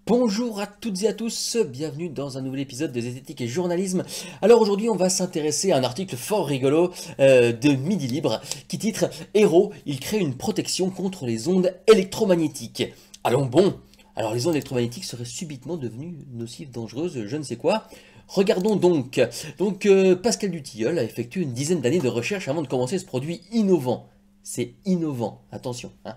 Bonjour à toutes et à tous, bienvenue dans un nouvel épisode de Zététique et Journalisme. Alors aujourd'hui on va s'intéresser à un article fort rigolo de Midi Libre qui titre Héros, il crée une protection contre les ondes électromagnétiques. Allons bon, alors les ondes électromagnétiques seraient subitement devenues nocives, dangereuses, je ne sais quoi. Regardons donc. Pascal Dutilleul a effectué une dizaine d'années de recherche avant de commencer ce produit innovant. C'est innovant, attention, hein.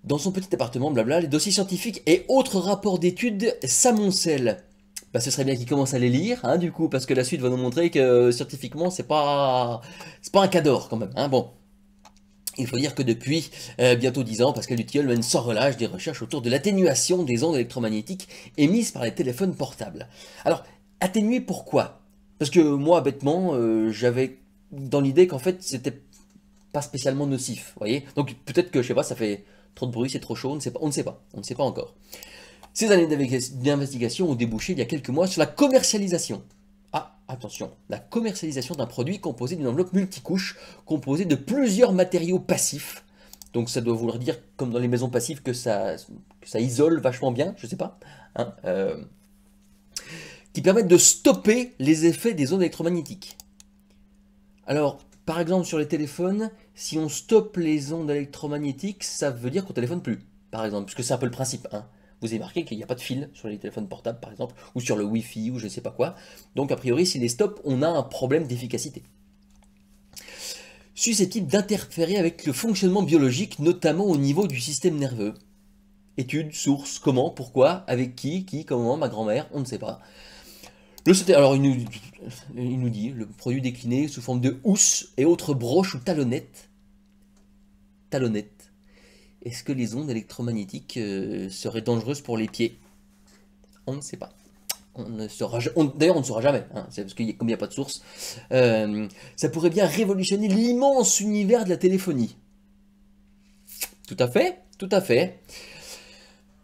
Dans son petit appartement, blabla, les dossiers scientifiques et autres rapports d'études s'amoncellent. Bah, ce serait bien qu'il commence à les lire, hein, du coup, parce que la suite va nous montrer que scientifiquement, c'est pas un cador quand même, hein, bon. Il faut dire que depuis bientôt 10 ans, Pascal Dutilleul mène sans relâche des recherches autour de l'atténuation des ondes électromagnétiques émises par les téléphones portables. Alors, atténuer pourquoi? Parce que moi, bêtement, j'avais dans l'idée qu'en fait, c'était pas spécialement nocif, vous voyez. Donc peut-être que, je sais pas, ça fait trop de bruit, c'est trop chaud, on ne sait pas, on ne sait pas encore. Ces années d'investigation ont débouché il y a quelques mois sur la commercialisation. Ah, attention, la commercialisation d'un produit composé d'une enveloppe multicouche, composée de plusieurs matériaux passifs. Donc ça doit vouloir dire, comme dans les maisons passives, que ça isole vachement bien, je sais pas, hein, qui permettent de stopper les effets des ondes électromagnétiques. Alors, par exemple, sur les téléphones, si on stoppe les ondes électromagnétiques, ça veut dire qu'on téléphone plus, par exemple, puisque c'est un peu le principe, hein. Vous avez marqué qu'il n'y a pas de fil sur les téléphones portables, par exemple, ou sur le Wi-Fi, ou je ne sais pas quoi. Donc, a priori, s'il les stoppe, on a un problème d'efficacité. Susceptible d'interférer avec le fonctionnement biologique, notamment au niveau du système nerveux. Études, sources, comment, pourquoi, avec qui, comment, ma grand-mère, on ne sait pas. Alors, il nous dit, le produit décliné sous forme de housse et autres broches ou talonnettes. Talonnettes. Est-ce que les ondes électromagnétiques seraient dangereuses pour les pieds? On ne sait pas. D'ailleurs, on ne saura jamais, hein, c'est parce qu'il n'y a pas de source. Ça pourrait bien révolutionner l'immense univers de la téléphonie. Tout à fait, tout à fait.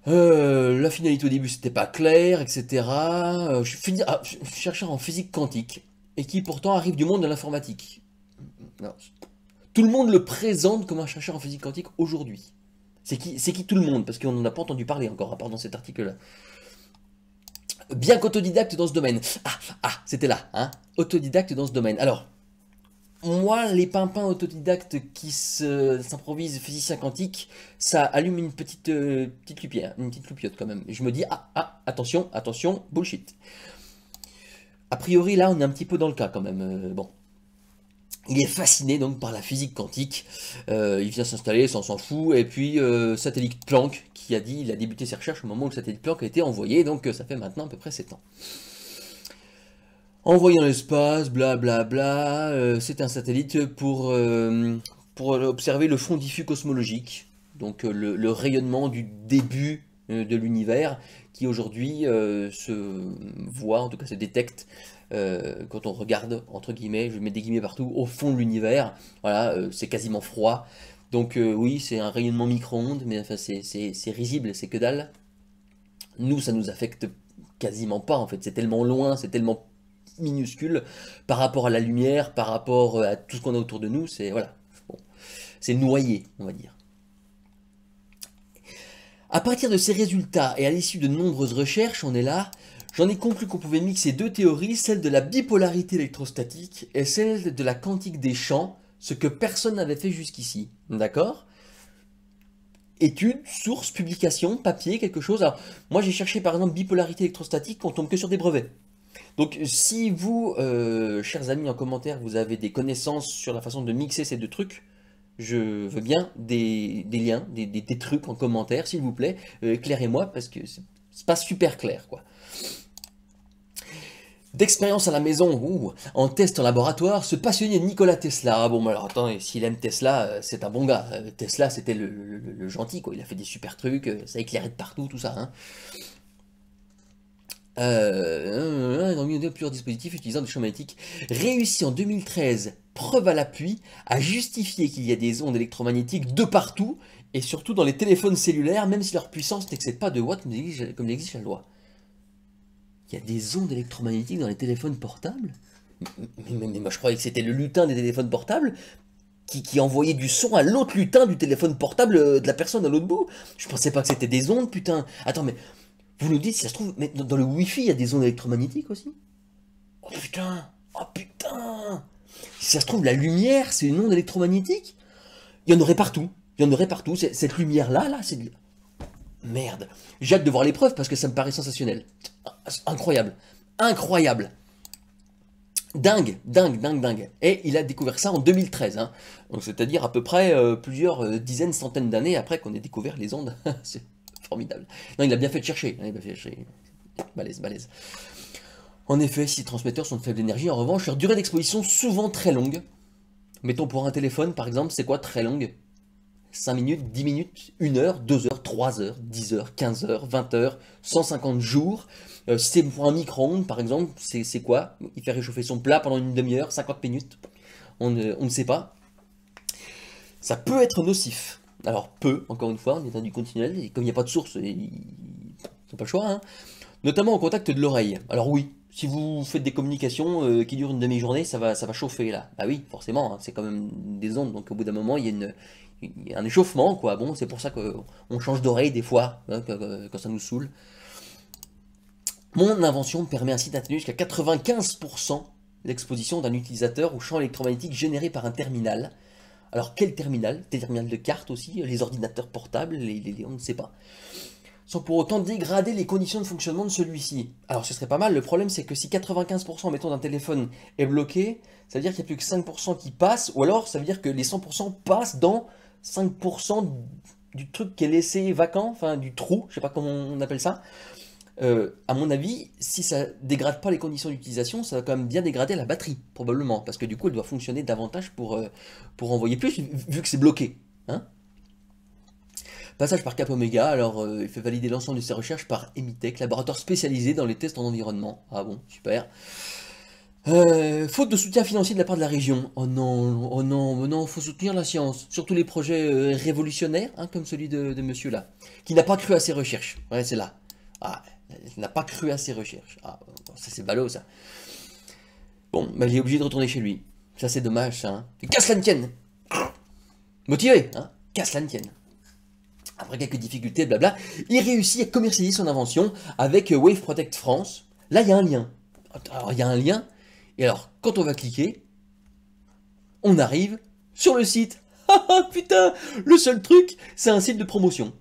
La finalité au début c'était pas clair, etc. Je suis chercheur en physique quantique et qui pourtant arrive du monde de l'informatique. Tout le monde le présente comme un chercheur en physique quantique aujourd'hui. C'est qui tout le monde? Parce qu'on n'en a pas entendu parler encore, à part dans cet article-là. Bien qu'autodidacte dans ce domaine. C'était là, hein. Autodidacte dans ce domaine. Alors, moi, les pimpins autodidactes qui s'improvisent physiciens quantiques, ça allume une petite lumière, une petite loupiote quand même. Et je me dis, attention, attention, bullshit. A priori, là, on est un petit peu dans le cas quand même. Bon. Il est fasciné donc par la physique quantique. Il vient s'installer, s'en fout. Et puis, satellite Planck, qui a dit, il a débuté ses recherches au moment où le satellite Planck a été envoyé. Donc, ça fait maintenant à peu près 7 ans. Envoyé dans l'espace, blablabla, c'est un satellite pour observer le fond diffus cosmologique, donc le rayonnement du début de l'univers, qui aujourd'hui se voit, en tout cas se détecte, quand on regarde, entre guillemets, je mets des guillemets partout, au fond de l'univers, voilà, c'est quasiment froid, donc oui, c'est un rayonnement micro-ondes, mais enfin c'est risible, c'est que dalle. Nous, ça nous affecte quasiment pas, en fait, c'est tellement loin, c'est tellement minuscule par rapport à la lumière, par rapport à tout ce qu'on a autour de nous, c'est voilà, bon, c'est noyé, on va dire. À partir de ces résultats et à l'issue de nombreuses recherches, on est là, j'en ai conclu qu'on pouvait mixer deux théories, celle de la bipolarité électrostatique et celle de la quantique des champs, ce que personne n'avait fait jusqu'ici, d'accord? Études, sources, publications, papier, quelque chose. Alors, moi j'ai cherché par exemple bipolarité électrostatique, on tombe que sur des brevets. Donc si vous, chers amis en commentaire, vous avez des connaissances sur la façon de mixer ces deux trucs, je veux bien des liens, des trucs en commentaire, s'il vous plaît, éclairez-moi, parce que c'est pas super clair, quoi. D'expérience à la maison, ou en test en laboratoire, ce passionné Nikola Tesla. Ah bon, alors attends, s'il aime Tesla, c'est un bon gars. Tesla, c'était le gentil, quoi. Il a fait des super trucs, ça éclairait de partout, tout ça, hein. Dans plusieurs dispositifs utilisant des champs magnétiques, réussi en 2013, preuve à l'appui, à justifier qu'il y a des ondes électromagnétiques de partout, et surtout dans les téléphones cellulaires, même si leur puissance n'excède pas de watts comme l'exige la loi. Il y a des ondes électromagnétiques dans les téléphones portables? Mais moi je croyais que c'était le lutin des téléphones portables qui envoyait du son à l'autre lutin du téléphone portable de la personne à l'autre bout. Je pensais pas que c'était des ondes, putain. Attends, mais Vous nous dites, si ça se trouve, mais dans le Wi-Fi, il y a des ondes électromagnétiques aussi? Oh putain! Oh putain! Si ça se trouve, la lumière, c'est une onde électromagnétique? Il y en aurait partout. Il y en aurait partout. Cette lumière-là, là, c'est... Merde. J'ai hâte de voir les preuves parce que ça me paraît sensationnel. Incroyable. Incroyable. Dingue, dingue, dingue, dingue. Et il a découvert ça en 2013. Hein. Donc c'est-à-dire à peu près plusieurs dizaines, centaines d'années après qu'on ait découvert les ondes. C'est formidable. Non, il a bien fait de chercher. Il a bien fait de chercher. Balèze, balèze. En effet, si les transmetteurs sont de faible énergie, en revanche, leur durée d'exposition souvent très longue. Mettons pour un téléphone, par exemple, c'est quoi très longue? 5 minutes, 10 minutes, 1 heure, 2 heures, 3 heures, 10 heures, 15 heures, 20 heures, 150 jours. Si c'est pour un micro-ondes, par exemple, c'est quoi? Il fait réchauffer son plat pendant une demi-heure, 50 minutes. On ne sait pas. Ça peut être nocif. Alors, encore une fois, on est dans du continuel, et comme il n'y a pas de source, ils n'ont pas le choix, hein. Notamment au contact de l'oreille. Alors oui, si vous faites des communications qui durent une demi-journée, ça va chauffer là. Bah oui, forcément, hein, c'est quand même des ondes, donc au bout d'un moment, il y a un échauffement, quoi. Bon, c'est pour ça qu'on change d'oreille des fois, hein, quand ça nous saoule. Mon invention permet ainsi d'atténuer jusqu'à 95% l'exposition d'un utilisateur au champ électromagnétique généré par un terminal. Alors quel terminal? Des terminals de cartes aussi, les ordinateurs portables, on ne sait pas. Sans pour autant dégrader les conditions de fonctionnement de celui-ci. Alors ce serait pas mal, le problème c'est que si 95% mettons d'un téléphone est bloqué, ça veut dire qu'il n'y a plus que 5% qui passent, ou alors ça veut dire que les 100% passent dans 5% du truc qui est laissé vacant, enfin du trou, je sais pas comment on appelle ça. À mon avis, si ça dégrade pas les conditions d'utilisation, ça va quand même bien dégrader la batterie, probablement, parce que du coup elle doit fonctionner davantage pour envoyer plus, vu que c'est bloqué. Hein. Passage par Cap Omega, alors il fait valider l'ensemble de ses recherches par Emitech, laboratoire spécialisé dans les tests en environnement. Ah bon, super. Faute de soutien financier de la part de la région. Oh non, oh non, oh non, faut soutenir la science. Surtout les projets révolutionnaires, hein, comme celui de monsieur là, qui n'a pas cru à ses recherches. Ouais, c'est là. Ah, il n'a pas cru à ses recherches. Ah, ça c'est ballot ça. Bon, bah, il est obligé de retourner chez lui. Ça c'est dommage ça. Hein. Casse la tienne. Motivé, hein. Casse la tienne. Après quelques difficultés, blabla, il réussit à commercialiser son invention avec Wave Protect France. Là, il y a un lien. Alors, il y a un lien. Et alors, quand on va cliquer, on arrive sur le site. Ah putain, le seul truc, c'est un site de promotion.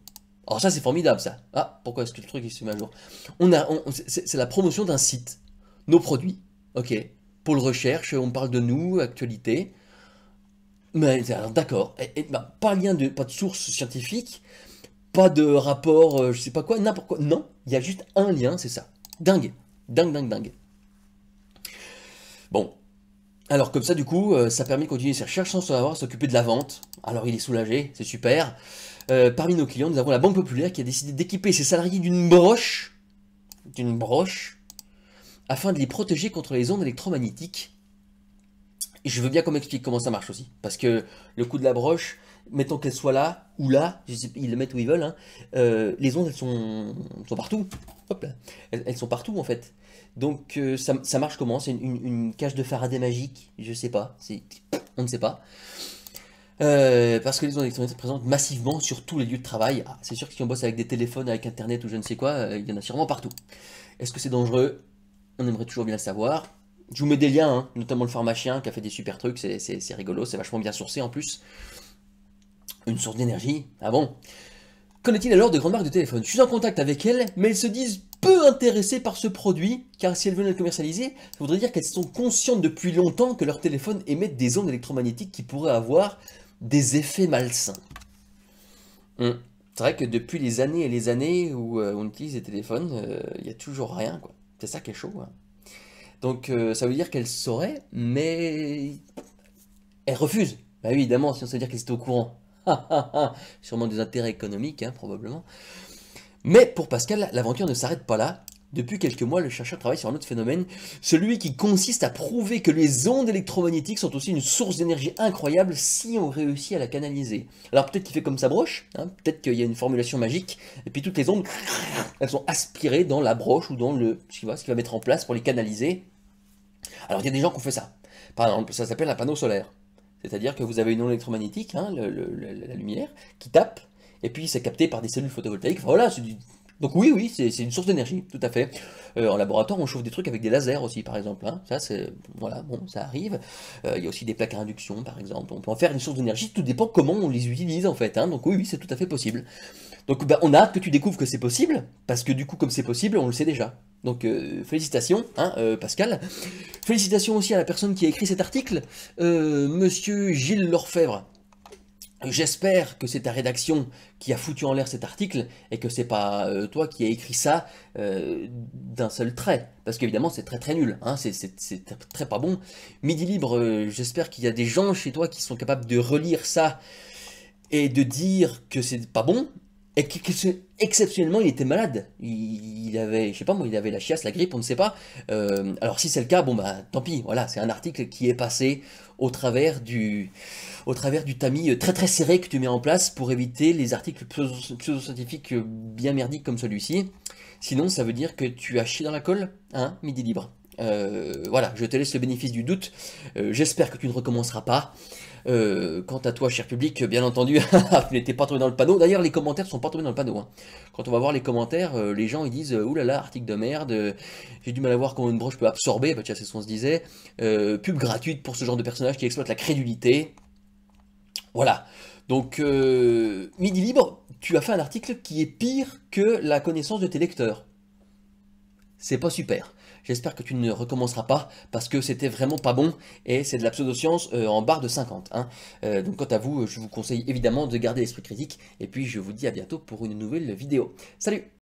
Alors ça, c'est formidable, ça. Ah, pourquoi est-ce que le truc, il se met à jour? C'est la promotion d'un site. Nos produits. Ok. Pôle recherche, on parle de nous, actualité. Mais alors, d'accord. Bah, pas de source scientifique, pas de rapport, je sais pas quoi, n'importe quoi. Non, il y a juste un lien, c'est ça. Dingue. Dingue, dingue, dingue. Bon. Alors comme ça, du coup, ça permet de continuer ses recherches sans avoir à s'occuper de la vente. Alors il est soulagé, c'est super. Parmi nos clients, nous avons la Banque Populaire qui a décidé d'équiper ses salariés d'une broche, afin de les protéger contre les ondes électromagnétiques. Et je veux bien qu'on m'explique comment ça marche aussi. Parce que le coup de la broche, mettons qu'elle soit là, ou là, je sais, ils le mettent où ils veulent, hein, les ondes, elles sont partout. Hop là. Elles sont partout, en fait. Donc, ça marche comment? C'est une cage de Faraday magique? Je sais pas. On ne sait pas. Parce que les ondes électromagnétiques sont présentes massivement sur tous les lieux de travail. Ah, c'est sûr que si on bosse avec des téléphones, avec Internet ou je ne sais quoi, il y en a sûrement partout. Est-ce que c'est dangereux? On aimerait toujours bien le savoir. Je vous mets des liens, hein, notamment le pharmacien qui a fait des super trucs, c'est rigolo, c'est vachement bien sourcé en plus. Une source d'énergie, ah bon? Qu'en est-il alors de grandes marques de téléphone? Je suis en contact avec elles, mais elles se disent peu intéressées par ce produit, car si elles veulent le commercialiser, ça voudrait dire qu'elles sont conscientes depuis longtemps que leurs téléphones émettent des ondes électromagnétiques qui pourraient avoir des effets malsains. C'est vrai que depuis les années et les années où on utilise les téléphones, il n'y a toujours rien, quoi. C'est ça qui est chaud, hein. Donc ça veut dire qu'elle saurait, mais elle refuse. Bah oui, évidemment, sinon ça veut dire qu'elle était au courant. Sûrement des intérêts économiques, hein, probablement. Mais pour Pascal, l'aventure ne s'arrête pas là. Depuis quelques mois, le chercheur travaille sur un autre phénomène, celui qui consiste à prouver que les ondes électromagnétiques sont aussi une source d'énergie incroyable si on réussit à la canaliser. Alors peut-être qu'il fait comme sa broche, hein, peut-être qu'il y a une formulation magique, et puis toutes les ondes, elles sont aspirées dans la broche ou dans ce qu'il va mettre en place pour les canaliser. Alors il y a des gens qui ont fait ça. Par exemple, ça s'appelle un panneau solaire. C'est-à-dire que vous avez une onde électromagnétique, hein, la lumière, qui tape, et puis c'est capté par des cellules photovoltaïques. Enfin, voilà, Donc oui, oui, c'est une source d'énergie, tout à fait. En laboratoire, on chauffe des trucs avec des lasers aussi, par exemple, hein. Ça, c'est, voilà, bon, ça arrive. Il y a aussi des plaques à induction, par exemple. On peut en faire une source d'énergie, tout dépend comment on les utilise, en fait, hein. Donc oui, oui, c'est tout à fait possible. Donc bah, on a hâte que tu découvres que c'est possible, parce que du coup, comme c'est possible, on le sait déjà. Donc félicitations, hein, Pascal. Félicitations aussi à la personne qui a écrit cet article, Monsieur Gilles Lorfèvre. J'espère que c'est ta rédaction qui a foutu en l'air cet article et que c'est pas toi qui as écrit ça d'un seul trait. Parce qu'évidemment c'est très très nul, hein, c'est très pas bon. Midi Libre, j'espère qu'il y a des gens chez toi qui sont capables de relire ça et de dire que c'est pas bon, et exceptionnellement il était malade. Il avait, je sais pas moi, il avait la chiasse, la grippe, on ne sait pas. Alors si c'est le cas, bon bah tant pis, voilà, c'est un article qui est passé au travers du tamis très très serré que tu mets en place pour éviter les articles pseudo-scientifiques bien merdiques comme celui-ci. Sinon ça veut dire que tu as chié dans la colle, hein, Midi Libre. Voilà, je te laisse le bénéfice du doute. J'espère que tu ne recommenceras pas. Quant à toi, cher public, bien entendu, tu n'étais pas tombé dans le panneau. D'ailleurs, les commentaires sont pas tombés dans le panneau, hein. Quand on va voir les commentaires, les gens ils disent ouh là là, article de merde, j'ai du mal à voir comment une broche peut absorber. Bah tiens, c'est ce qu'on se disait. Pub gratuite pour ce genre de personnage qui exploite la crédulité. Voilà. Donc, Midi Libre, tu as fait un article qui est pire que la connaissance de tes lecteurs. C'est pas super. J'espère que tu ne recommenceras pas parce que c'était vraiment pas bon et c'est de la pseudoscience en barre de 50, hein. Donc quant à vous, je vous conseille évidemment de garder l'esprit critique et puis je vous dis à bientôt pour une nouvelle vidéo. Salut!